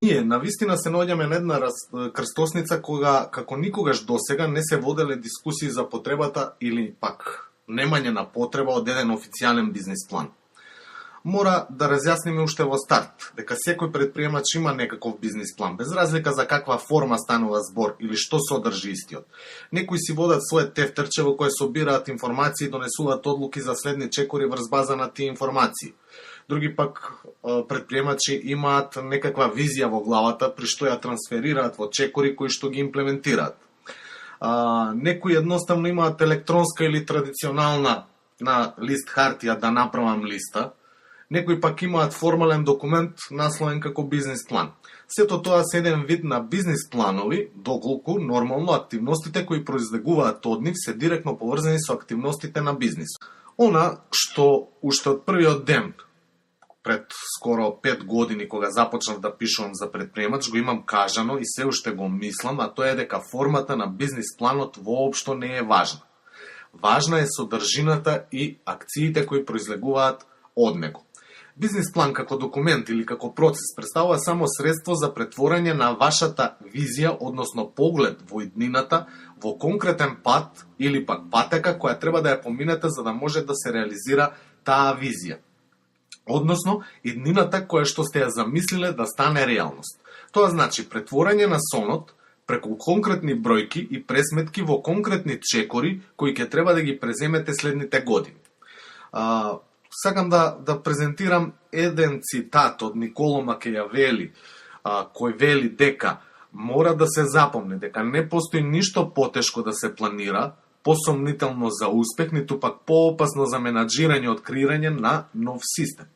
Ние навистина се наоѓаме на една крстосница кога како никогаш досега не се воделе дискусии за потребата или пак немање на потреба од еден официјален бизнис план. Мора да разјасниме уште во старт дека секој предприемач има некаков бизнис план, без разлика за каква форма станува збор или што содржи истиот. Некои си водат свое тефтерче во кое собираат информации и донесуваат одлуки за следни чекори врз база на тие информации. Други пак предприемачи имаат некаква визија во главата при што ја трансферираат во чекори кои што ги имплементираат. Некои едноставно имаат електронска или традиционална на лист хартија да направам листа. Некои пак имаат формален документ насловен како бизнис план. Сето тоа се еден вид на бизнис планови, доколку нормално активностите кои произлегуваат од нив се директно поврзани со активностите на бизнис. Она што уште од првиот ден пред скоро 5 години кога започнав да пишувам за предприемач го имам кажано и се уште го мислам, а тоа е дека формата на бизнис планот воопшто не е важна. Важна е содржината и акциите кои произлегуваат од него. Бизнис план како документ или како процес представува само средство за претворање на вашата визија, односно поглед во иднината, во конкретен пат или пак патека која треба да ја поминете за да може да се реализира таа визија. Односно, иднината која што сте ја замислиле да стане реалност. Тоа значи претворање на сонот преку конкретни бројки и пресметки во конкретни чекори кои ќе треба да ги преземете следните години. Сакам да презентирам еден цитат од Николо Макијавели, кој вели дека мора да се запомне дека не постои ништо потешко да се планира, посомнително за успех, ниту пак поопасно за менаџирање од креирање на нов систем.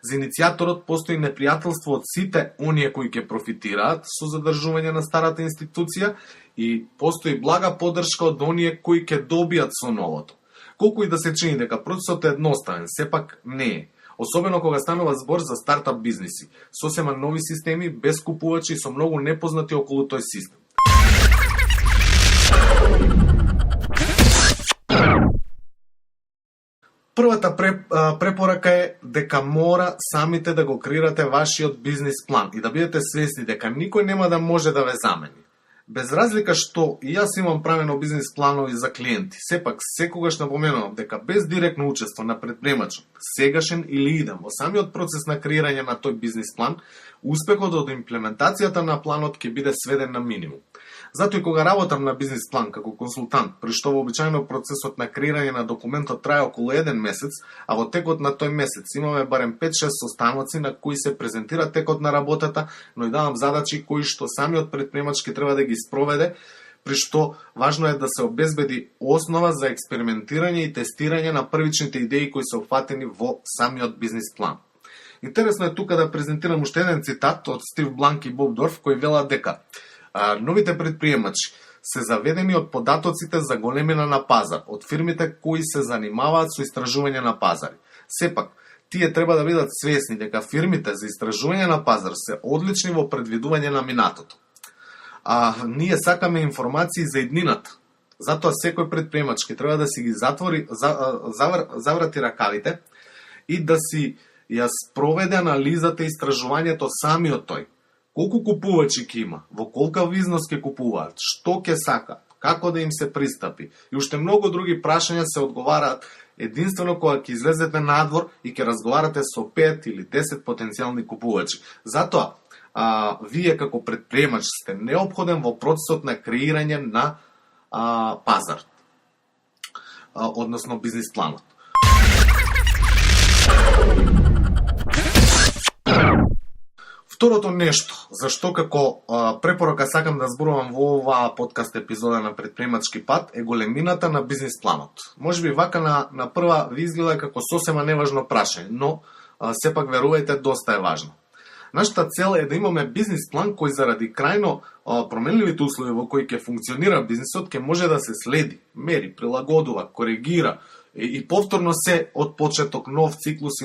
За иницијаторот постои непријателство од сите оние кои ќе профитираат со задржување на старата институција и постои блага поддршка од оние кои ќе добијат со новото. Колку и да се чини дека процесот е едноставен, сепак не е. Особено кога станува збор за стартап бизниси, сосема нови системи, без купувачи и со многу непознати околу тој систем. Првата препорака е дека мора самите да го креирате вашиот бизнис план и да бидете свесни дека никој нема да може да ве замени. Без разлика што и јас имам правено бизнис планови за клиенти, сепак секогаш напоменувам дека без директно учество на предприемачот, сегашен или иден во самиот процес на креирање на тој бизнис план, успехот од имплементацијата на планот ќе биде сведен на минимум. Затоа и кога работам на бизнис план како консултант, при што вообичаено процесот на креирање на документот трае околу 1 месец, а во текот на тој месец имаме барем 5-6 состаноци на кои се презентира текот на работата, но и давам задачи кои што самиот предприемач ќе треба да ги спроведе, при што важно е да се обезбеди основа за експериментирање и тестирање на првичните идеи кои се опфатени во самиот бизнис план. Интересно е тука да презентирам уште еден цитат од Стив Бланк и Боб Дорф кои велат дека новите предприемачи се заведени од податоците за големина на пазар, од фирмите кои се занимаваат со истражување на пазари. Сепак, тие треба да бидат свесни дека фирмите за истражување на пазар се одлични во предвидување на минатото. Ние сакаме информации за иднината. Затоа секој предприемач ќе треба да си ги заврати ракавите и да си ја спроведе анализата и истражувањето самиот тој. Колку купувачи ќе има, во колкав износ ќе купуваат, што ќе сакаат, како да им се пристапи и уште многу други прашања се одговараат единствено кога ќе излезете надвор и ќе разговарате со 5 или 10 потенцијални купувачи. Затоа, вие како предприемач сте неопходен во процесот на креирање на пазар, односно бизнис планот. Второто нешто, зашто како препорака сакам да зборувам во оваа подкаст епизода на Предприемачки пат, е големината на бизнис планот. Можеби вака на прва ви изгледа како сосема неважно прашање, но сепак верувајте, доста е важно. Нашата цел е да имаме бизнис план кој заради крајно променливите услови во кои ќе функционира бизнисот ќе може да се следи, мери, прилагодува, коригира и повторно се од почеток нов циклус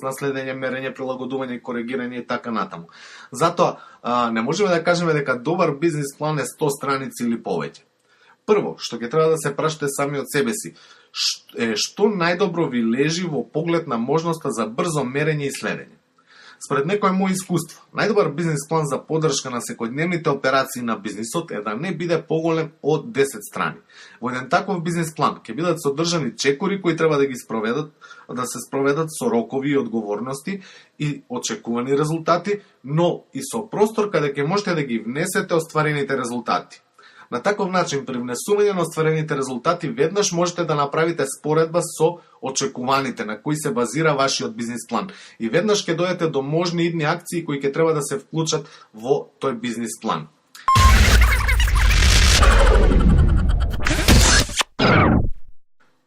на следење, мерење, прилагодување, коригирање и така натаму. Затоа не можеме да кажеме дека добар бизнис план е 100 страници или повеќе. Прво, што ќе треба да се прашате сами од себе си, што најдобро ви лежи во поглед на можноста за брзо мерење и следење. Според некој мој искуство, најдобар бизнис план за поддршка на секојдневните операции на бизнисот е да не биде поголем од 10 страни. Во еден таков бизнис план ќе бидат содржани чекори кои треба да се спроведат со рокови и одговорности и очекувани резултати, но и со простор каде ќе можете да ги внесете остварените резултати. На таков начин, при внесување на остварените резултати, веднаш можете да направите споредба со очекуваните на кои се базира вашиот бизнис план. И веднаш ќе дојдете до можни идни акции кои ќе треба да се вклучат во тој бизнис план.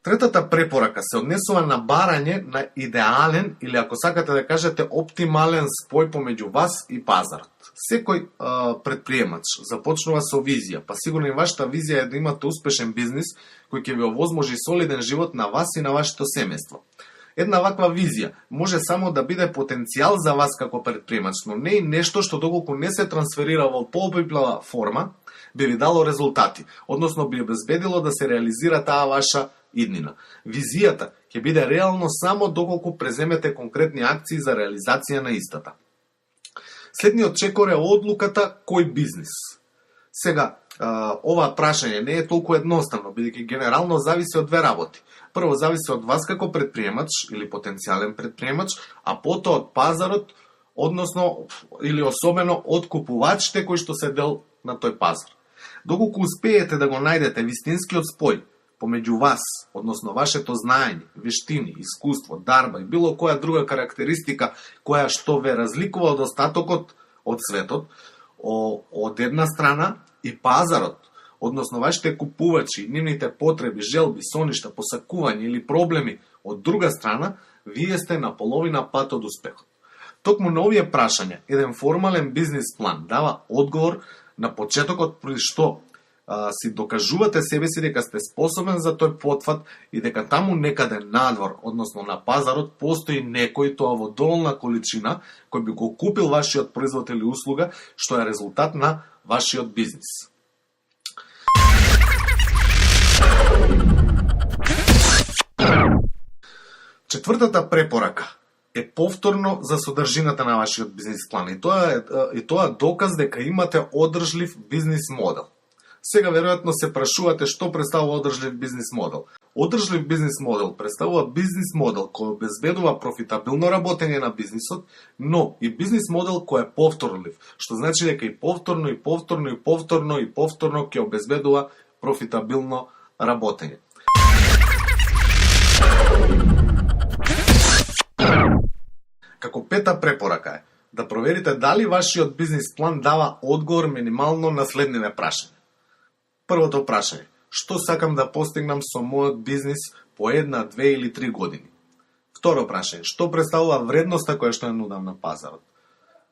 Третата препорака се однесува на барање на идеален или, ако сакате да кажете, оптимален спој помеѓу вас и пазарот. Секој предприемач започнува со визија, па сигурно и вашата визија е да имате успешен бизнис кој ќе ви овозможи солиден живот на вас и на вашето семејство. Една ваква визија може само да биде потенцијал за вас како предприемач, но не и нешто што доколку не се трансферира во поопиплава форма, би ви дало резултати, односно би обезбедило да се реализира таа ваша иднина. Визијата ќе биде реално само доколку преземете конкретни акции за реализација на истата. Следниот чекор е одлуката кој бизнис. Сега, ова прашање не е толку едноставно, бидејќи генерално зависи од две работи. Прво зависи од вас како предприемач или потенцијален предприемач, а потоа од пазарот, односно или особено од купувачите кои што се дел на тој пазар. Доколку успеете да го најдете вистинскиот спој помеѓу вас, односно вашето знаење, вештини, искуство, дарба и било која друга карактеристика која што ве разликува од остатокот од светот, од една страна, и пазарот, односно вашите купувачи, нивните потреби, желби, соништа, посакувања или проблеми од друга страна, вие сте на половина пат од успехот. Токму на овие прашања, еден формален бизнис план дава одговор на почетокот при што си докажувате себе си дека сте способен за тој потфат и дека таму некаде надвор, односно на пазарот, постои некој, тоа во доволна количина, кој би го купил вашиот производ или услуга, што е резултат на вашиот бизнис. Четвртата препорака е повторно за содржината на вашиот бизнис план. И тоа доказ дека имате одржлив бизнис модел. Сега веројатно се прашувате што представува одржлив бизнис модел. Одржлив бизнис модел представува бизнис модел кој обезбедува профитабилно работење на бизнисот, но и бизнис модел кој е повторлив, што значи дека и повторно ќе обезбедува профитабилно работење. Како пета препорака е да проверите дали вашиот бизнис план дава одговор минимално на следниве прашања. Првото прашање: што сакам да постигнам со мојот бизнис по 1, 2 или 3 години? Второ прашање: што представува вредноста која што ја нудам на пазарот?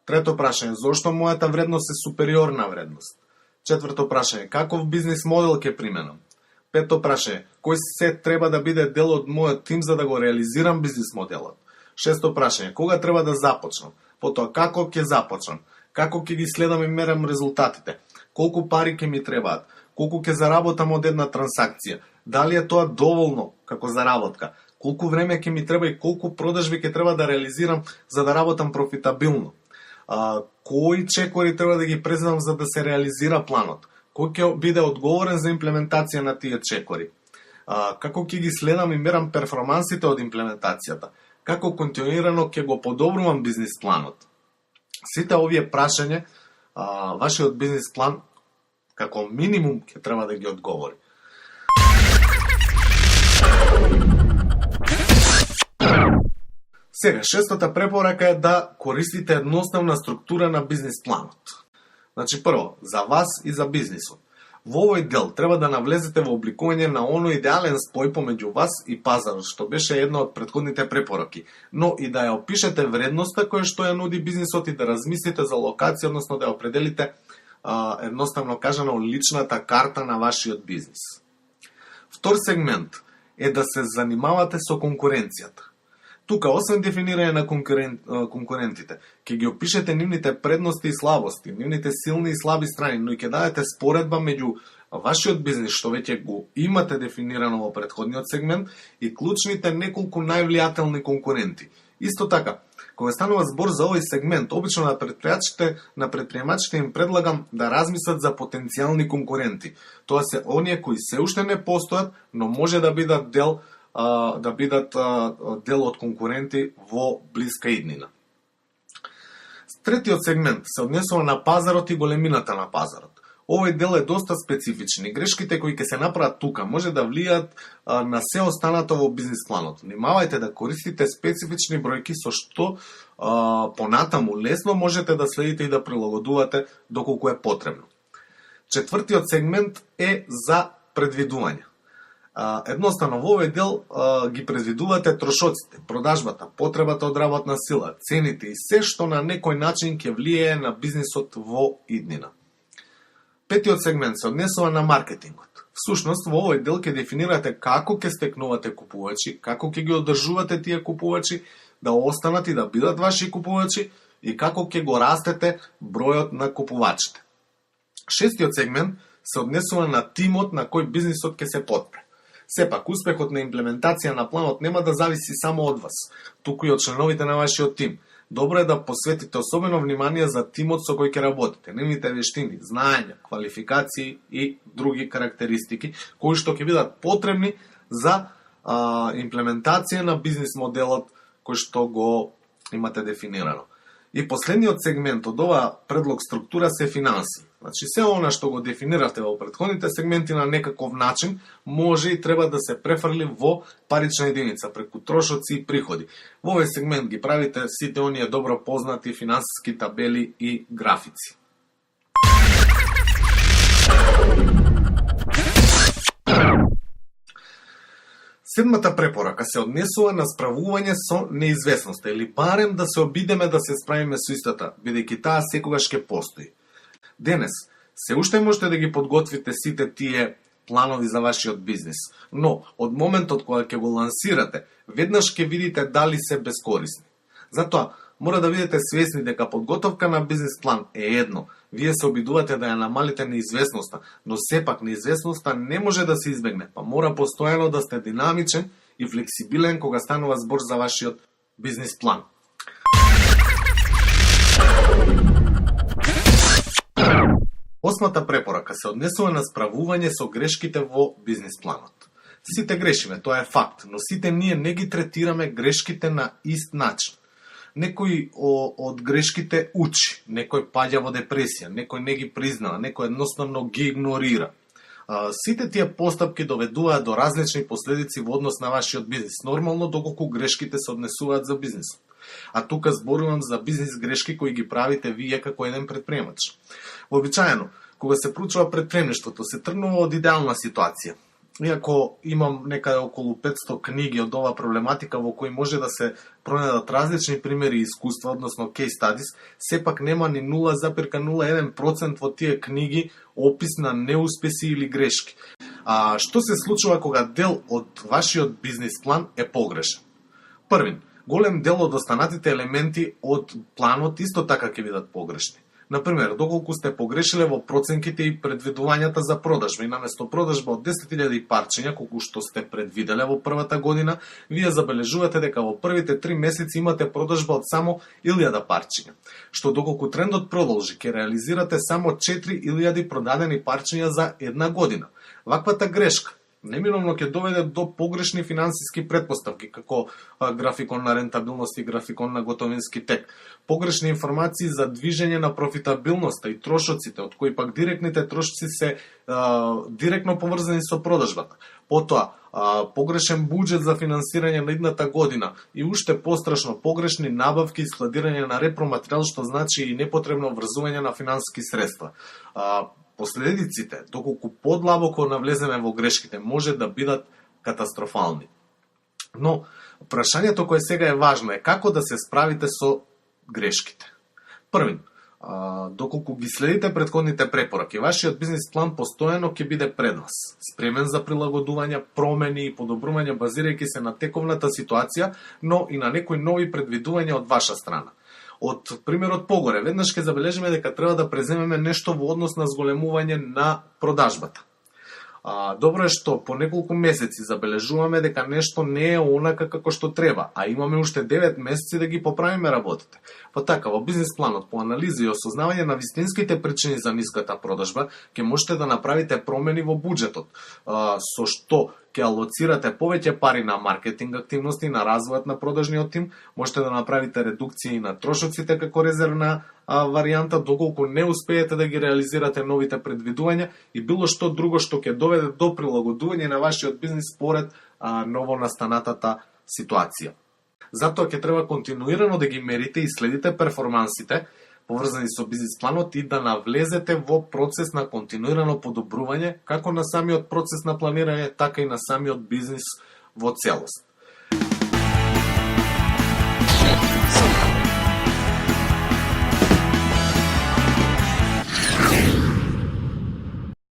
Трето прашање: зошто мојата вредност е супериорна вредност? Четврто прашање: каков бизнис модел ќе применам? Пето прашање: кој се треба да биде дел од мојот тим за да го реализирам бизнис моделот? Шесто прашање: кога треба да започнам? Потоа како ќе започнам? Како ќе ги следам и мерам резултатите? Колку пари ќе ми требаат? Колку ќе заработам од една трансакција? Дали е тоа доволно како заработка? Колку време ќе ми треба и колку продажби ќе треба да реализирам за да работам профитабилно? Кои чекори треба да ги преземам за да се реализира планот? Кој ќе биде одговорен за имплементација на тие чекори? Како ќе ги следам и мерам перформансите од имплементацијата? Како континуирано ќе го подобрувам бизнис планот? Сите овие прашања, вашиот бизнис план како минимум ќе треба да ги одговори. Сега, шестата препорака е да користите едноставна структура на бизнис планот. Значи, прво, за вас и за бизнисот. Во овој дел треба да навлезете во обликување на оној идеален спој помеѓу вас и пазарот, што беше една од претходните препораки, но и да ја опишете вредноста која што ја нуди бизнисот и да размислите за локација, односно да ја определите едноставно кажано личната карта на вашиот бизнис. Втор сегмент е да се занимавате со конкуренцијата. Тука, освен дефинирање на конкурентите, ќе ги опишете нивните предности и слабости, нивните силни и слаби страни, но и ќе дадете споредба меѓу вашиот бизнис, што веќе го имате дефинирано во претходниот сегмент, и клучните неколку највлијателни конкуренти. Исто така, Кога станува збор за овој сегмент, обично на предприемачите им предлагам да размислат за потенцијални конкуренти. Тоа се оние кои се уште не постојат, но може да бидат дел од конкуренти во блиска иднина. Третиот сегмент се однесува на пазарот и големината на пазарот. Овој дел е доста специфичен и грешките кои ќе се направат тука може да влијат на се останато во бизнис планот. Внимавајте да користите специфични бројки со што понатаму лесно можете да следите и да прилагодувате доколку е потребно. Четвртиот сегмент е за предвидување. Едноставно во овој дел ги предвидувате трошоците, продажбата, потребата од работна сила, цените и се што на некој начин ќе влијае на бизнисот во иднина. Петиот сегмент се однесува на маркетингот. Всушност, во овој дел ќе дефинирате како ќе стекнувате купувачи, како ќе ги одржувате тие купувачи, да останат и да бидат ваши купувачи и како ќе го растете бројот на купувачите. Шестиот сегмент се однесува на тимот на кој бизнисот ќе се потпре. Сепак, успехот на имплементација на планот нема да зависи само од вас, туку и од членовите на вашиот тим. Добро е да посветите особено внимание за тимот со кој ќе работите, нивните вештини, знаења, квалификации и други карактеристики кои што ќе бидат потребни за имплементација на бизнис моделот кој што го имате дефинирано. И последниот сегмент од ова предлог структура се финанси. Значи, се она што го дефиниравте во претходните сегменти на некаков начин, може и треба да се префрли во парична единица, преку трошоци и приходи. Во овој сегмент ги правите сите оние добро познати финансиски табели и графици. Седмата препорака се однесува на справување со неизвестноста или барем да се обидеме да се справиме со истата, бидејќи таа секогаш ќе постои. Денес, се уште можете да ги подготвите сите тие планови за вашиот бизнис, но од моментот кога ќе го лансирате, веднаш ќе видите дали се бескорисни. Затоа, мора да бидете свесни дека подготовка на бизнис план е едно. Вие се обидувате да ја намалите неизвестноста, но сепак неизвестноста не може да се избегне, па мора постојано да сте динамичен и флексибилен кога станува збор за вашиот бизнис план. Осмата препорака се однесува на справување со грешките во бизнис планот. Сите грешиме, тоа е факт, но сите ние не ги третираме грешките на ист начин. Некој од грешките учи, некој паѓа во депресија, некој не ги признава, некој едноставно ги игнорира. Сите тие постапки доведуваат до различни последици во однос на вашиот бизнис, нормално доколку грешките се однесуваат за бизнисот. А тука зборувам за бизнис грешки кои ги правите вие како еден предприемач. Вообичаено, кога се проучува предприемништвото, се тргнува од идеална ситуација. Иако имам некаде околу 500 книги од ова проблематика во кои може да се пронајдат различни примери и искуства, односно case studies, сепак нема ни 0,01% во тие книги опис на неуспеси или грешки. А што се случува кога дел од вашиот бизнис план е погрешен? Првин, голем дел од останатите елементи од планот исто така ќе бидат погрешни. Например, доколку сте погрешиле во проценките и предвидувањата за продажба и наместо продажба од 10.000 парчиња, колку што сте предвиделе во првата година, вие забележувате дека во првите 3 месеци имате продажба од само 1000 парчиња. Што доколку трендот продолжи, ќе реализирате само 4000 продадени парчиња за една година. Ваквата грешка неминовно ќе доведе до погрешни финансиски претпоставки, како графикон на рентабилност и графикон на готовински тек, погрешни информации за движење на профитабилноста и трошоците, од кои пак директните трошоци се директно поврзани со продажбата. Потоа, погрешен буџет за финансирање на идната година и уште пострашно погрешни набавки и складирање на репроматеријал, што значи и непотребно врзување на финансиски средства. Последиците, доколку подлабоко навлеземе во грешките, може да бидат катастрофални. Но, прашањето кое сега е важно е како да се справите со грешките. Првин, доколку ги следите претходните препораки, вашиот бизнис план постојано ќе биде пред вас, спремен за прилагодување, промени и подобрување базирајќи се на тековната ситуација, но и на некои нови предвидувања од ваша страна. Од примерот погоре, веднаш ќе забележиме дека треба да преземеме нешто во однос на зголемување на продажбата. Добро е што по неколку месеци забележуваме дека нешто не е онака како што треба, а имаме уште 9 месеци да ги поправиме работите. Во бизнис планот, по анализа и осознавање на вистинските причини за ниската продажба, ќе можете да направите промени во буџетот, со што ќе алоцирате повеќе пари на маркетинг активности, на развојот на продажниот тим, можете да направите редукции на трошоците како резервна варијанта, доколку не успеете да ги реализирате новите предвидувања и било што друго што ќе доведе до прилагодување на вашиот бизнис според новонастанатата ситуација. Затоа ќе треба континуирано да ги мерите и следите перформансите поврзани со бизнис планот и да навлезете во процес на континуирано подобрување како на самиот процес на планирање, така и на самиот бизнис во целост.